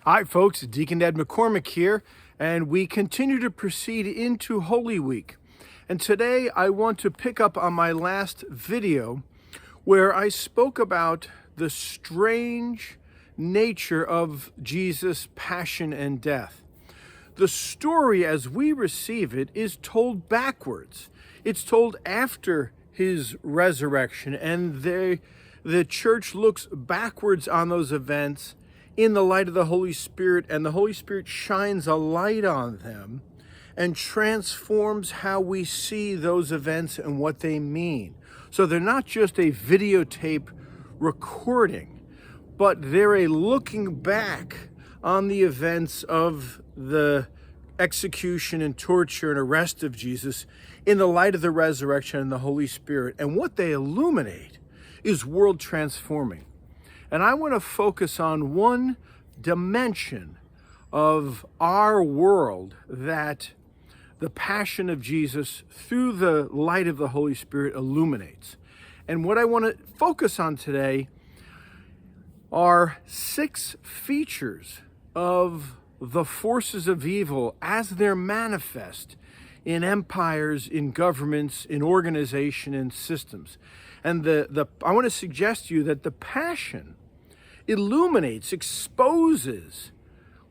Hi, folks. Deacon Ed McCormick here, and we continue to proceed into Holy Week. And today I want to pick up on my last video where I spoke about the strange nature of Jesus' passion and death. The story as we receive it is told backwards. It's told after his resurrection, and the church looks backwards on those events in the light of the Holy Spirit, and the Holy Spirit shines a light on them and transforms how we see those events and what they mean. So they're not just a videotape recording, but they're a looking back on the events of the execution and torture and arrest of Jesus in the light of the resurrection and the Holy Spirit. And what they illuminate is world transforming. And I want to focus on one dimension of our world that the passion of Jesus through the light of the Holy Spirit illuminates. And what I want to focus on today are 6 features of the forces of evil as they're manifest in empires, in governments, in organization, and systems. And I want to suggest to you that the passion illuminates, exposes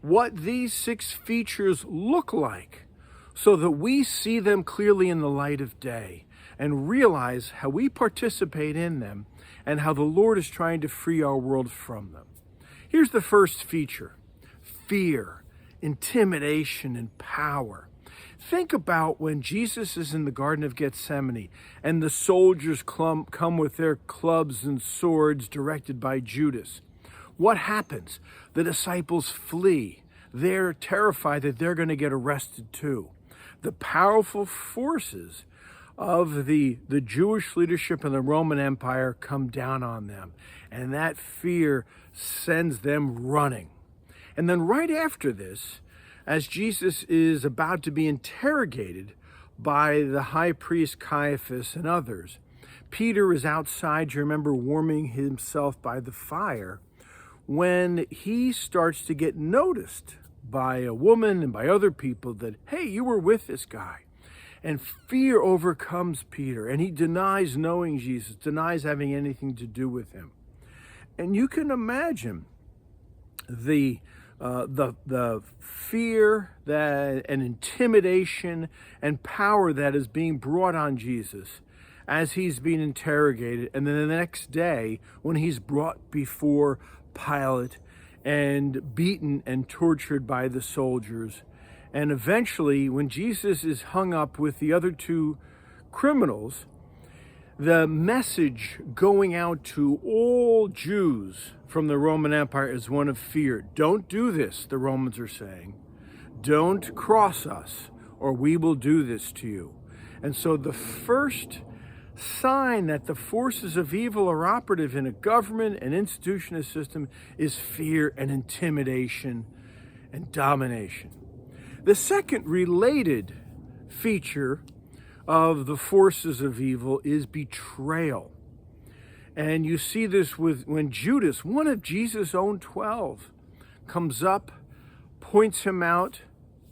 what these 6 features look like so that we see them clearly in the light of day and realize how we participate in them and how the Lord is trying to free our world from them. Here's the first feature: fear, intimidation, and power. Think about when Jesus is in the Garden of Gethsemane and the soldiers come with their clubs and swords directed by Judas. What happens? The disciples flee. They're terrified that they're going to get arrested too. The powerful forces of the Jewish leadership and the Roman Empire come down on them, and that fear sends them running. And then right after this, as Jesus is about to be interrogated by the high priest Caiaphas and others, Peter is outside, you remember, warming himself by the fire, when he starts to get noticed by a woman and by other people that, hey, you were with this guy. And fear overcomes Peter, and he denies knowing Jesus, denies having anything to do with him. And you can imagine the fear that and intimidation and power that is being brought on Jesus as he's being interrogated, and then the next day when he's brought before Pilate and beaten and tortured by the soldiers. And eventually, when Jesus is hung up with the other 2 criminals, the message going out to all Jews from the Roman Empire is one of fear. Don't do this, the Romans are saying. Don't cross us, or we will do this to you. And so the first sign that the forces of evil are operative in a government, an institution, a system, is fear and intimidation and domination. The second related feature of the forces of evil is betrayal. And you see this when Judas, one of Jesus' own 12, comes up, points him out,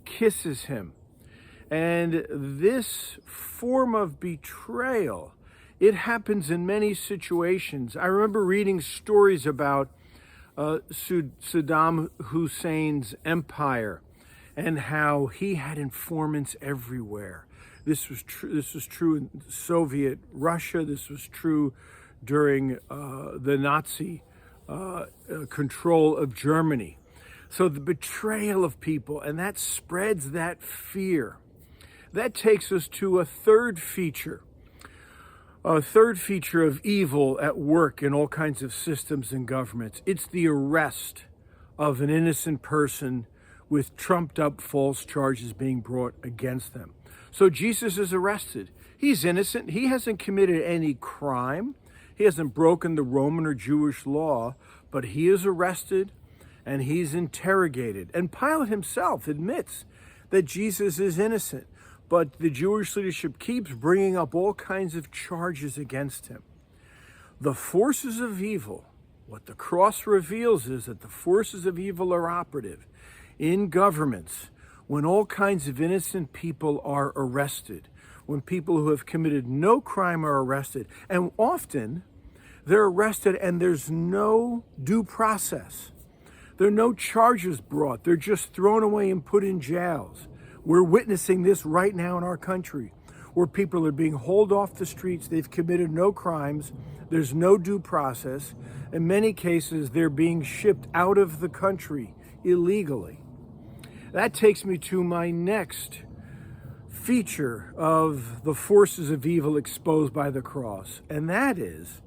kisses him. And this form of betrayal, it happens in many situations. I remember reading stories about Saddam Hussein's empire and how he had informants everywhere. This was true in Soviet Russia. This was true during the Nazi control of Germany. So the betrayal of people, and that spreads that fear. That takes us to a third feature of evil at work in all kinds of systems and governments. It's the arrest of an innocent person with trumped up false charges being brought against them. So Jesus is arrested. He's innocent. He hasn't committed any crime. He hasn't broken the Roman or Jewish law, but he is arrested and he's interrogated. And Pilate himself admits that Jesus is innocent. But the Jewish leadership keeps bringing up all kinds of charges against him. The forces of evil What the cross reveals is that the forces of evil are operative in governments when all kinds of innocent people are arrested, when people who have committed no crime are arrested, and often they're arrested and there's no due process. There are no charges brought. They're just thrown away and put in jails. We're witnessing this right now in our country, where people are being hauled off the streets. They've committed no crimes. There's no due process. In many cases, they're being shipped out of the country illegally. That takes me to my next feature of the forces of evil exposed by the cross, and that is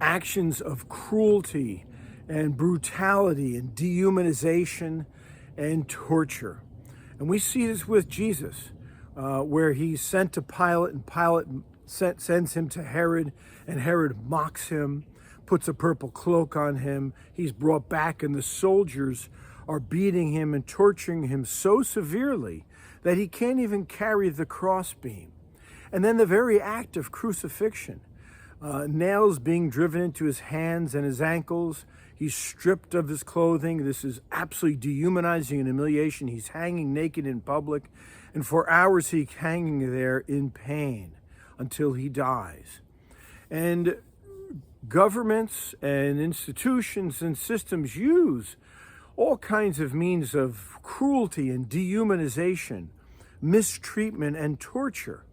actions of cruelty and brutality and dehumanization and torture. And we see this with Jesus, where he's sent to Pilate, and Pilate sends him to Herod, and Herod mocks him, puts a purple cloak on him. He's brought back, and the soldiers are beating him and torturing him so severely that he can't even carry the crossbeam. And then the very act of crucifixion, nails being driven into his hands and his ankles. He's stripped of his clothing. This is absolutely dehumanizing and humiliation. He's hanging naked in public, and for hours he's hanging there in pain until he dies. And governments and institutions and systems use all kinds of means of cruelty and dehumanization, mistreatment and torture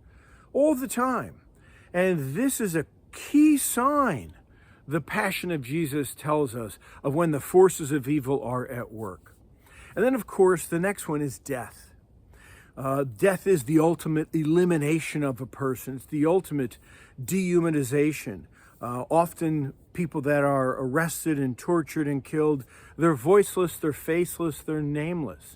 all the time. And this is a key sign the Passion of Jesus tells us of when the forces of evil are at work. And then, of course, the next one is death. Death is the ultimate elimination of a person. It's the ultimate dehumanization. Often people that are arrested and tortured and killed, they're voiceless, they're faceless, they're nameless.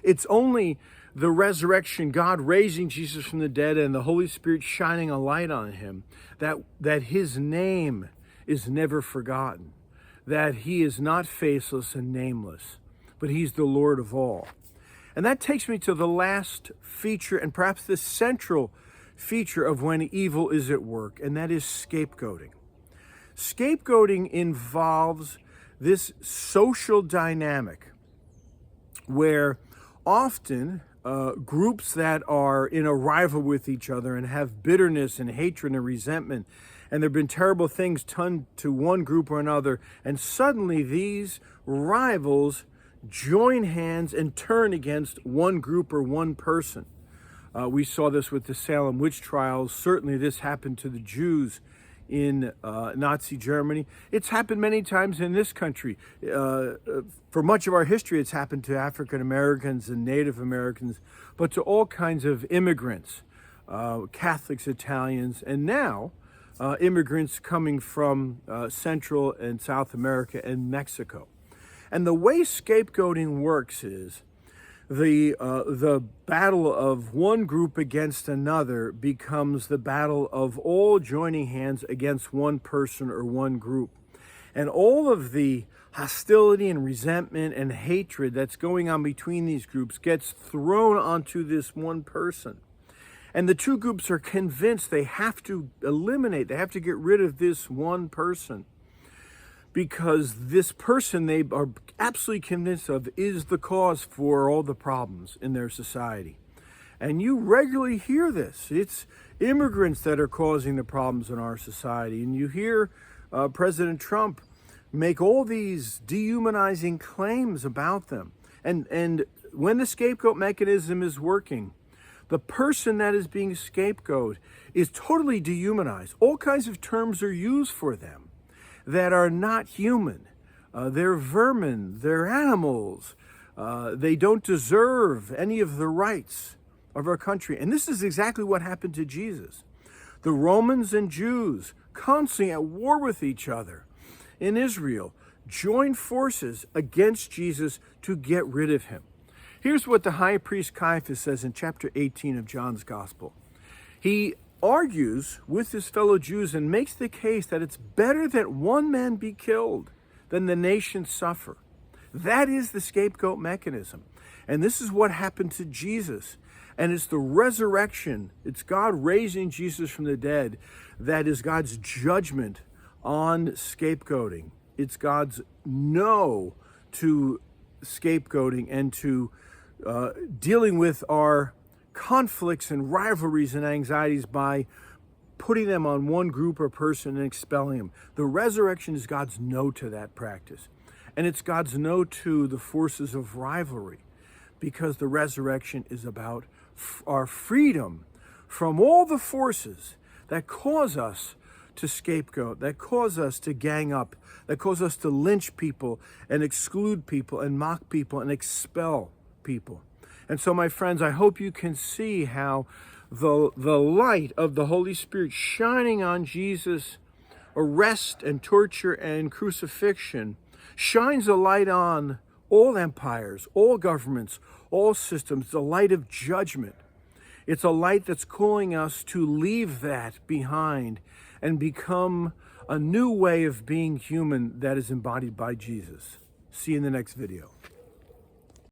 It's only the resurrection, God raising Jesus from the dead and the Holy Spirit shining a light on him, that his name is never forgotten, that he is not faceless and nameless, but he's the Lord of all. And that takes me to the last feature, and perhaps the central feature of when evil is at work, and that is scapegoating. Scapegoating involves this social dynamic where often groups that are in a rival with each other and have bitterness and hatred and resentment, and there have been terrible things done to one group or another, and suddenly these rivals join hands and turn against one group or one person. We saw this with the Salem witch trials. Certainly this happened to the Jews in Nazi Germany. It's happened many times in this country. For much of our history, it's happened to African Americans and Native Americans, but to all kinds of immigrants, Catholics, Italians, and now immigrants coming from Central and South America and Mexico. And the way scapegoating works is the battle of one group against another becomes the battle of all joining hands against one person or one group. And all of the hostility and resentment and hatred that's going on between these groups gets thrown onto this one person. And the two groups are convinced they have to eliminate, they have to get rid of this one person, because this person they are absolutely convinced of is the cause for all the problems in their society. And you regularly hear this. It's immigrants that are causing the problems in our society. And you hear President Trump make all these dehumanizing claims about them. And when the scapegoat mechanism is working, the person that is being scapegoated is totally dehumanized. All kinds of terms are used for them that are not human. They're vermin, they're animals. They don't deserve any of the rights of our country. And this is exactly what happened to Jesus. The Romans and Jews, constantly at war with each other in Israel, joined forces against Jesus to get rid of him. Here's what the high priest Caiaphas says in chapter 18 of John's Gospel. He argues with his fellow Jews and makes the case that it's better that one man be killed than the nation suffer. That is the scapegoat mechanism. And this is what happened to Jesus. And it's the resurrection, it's God raising Jesus from the dead, that is God's judgment on scapegoating. It's God's no to scapegoating and to dealing with our conflicts and rivalries and anxieties by putting them on one group or person and expelling them. The resurrection is God's no to that practice. And it's God's no to the forces of rivalry, because the resurrection is about our freedom from all the forces that cause us to scapegoat, that cause us to gang up, that cause us to lynch people and exclude people and mock people and expel people. And so, my friends, I hope you can see how the light of the Holy Spirit shining on Jesus' arrest and torture and crucifixion shines a light on all empires, all governments, all systems, the light of judgment. It's a light that's calling us to leave that behind and become a new way of being human that is embodied by Jesus. See you in the next video.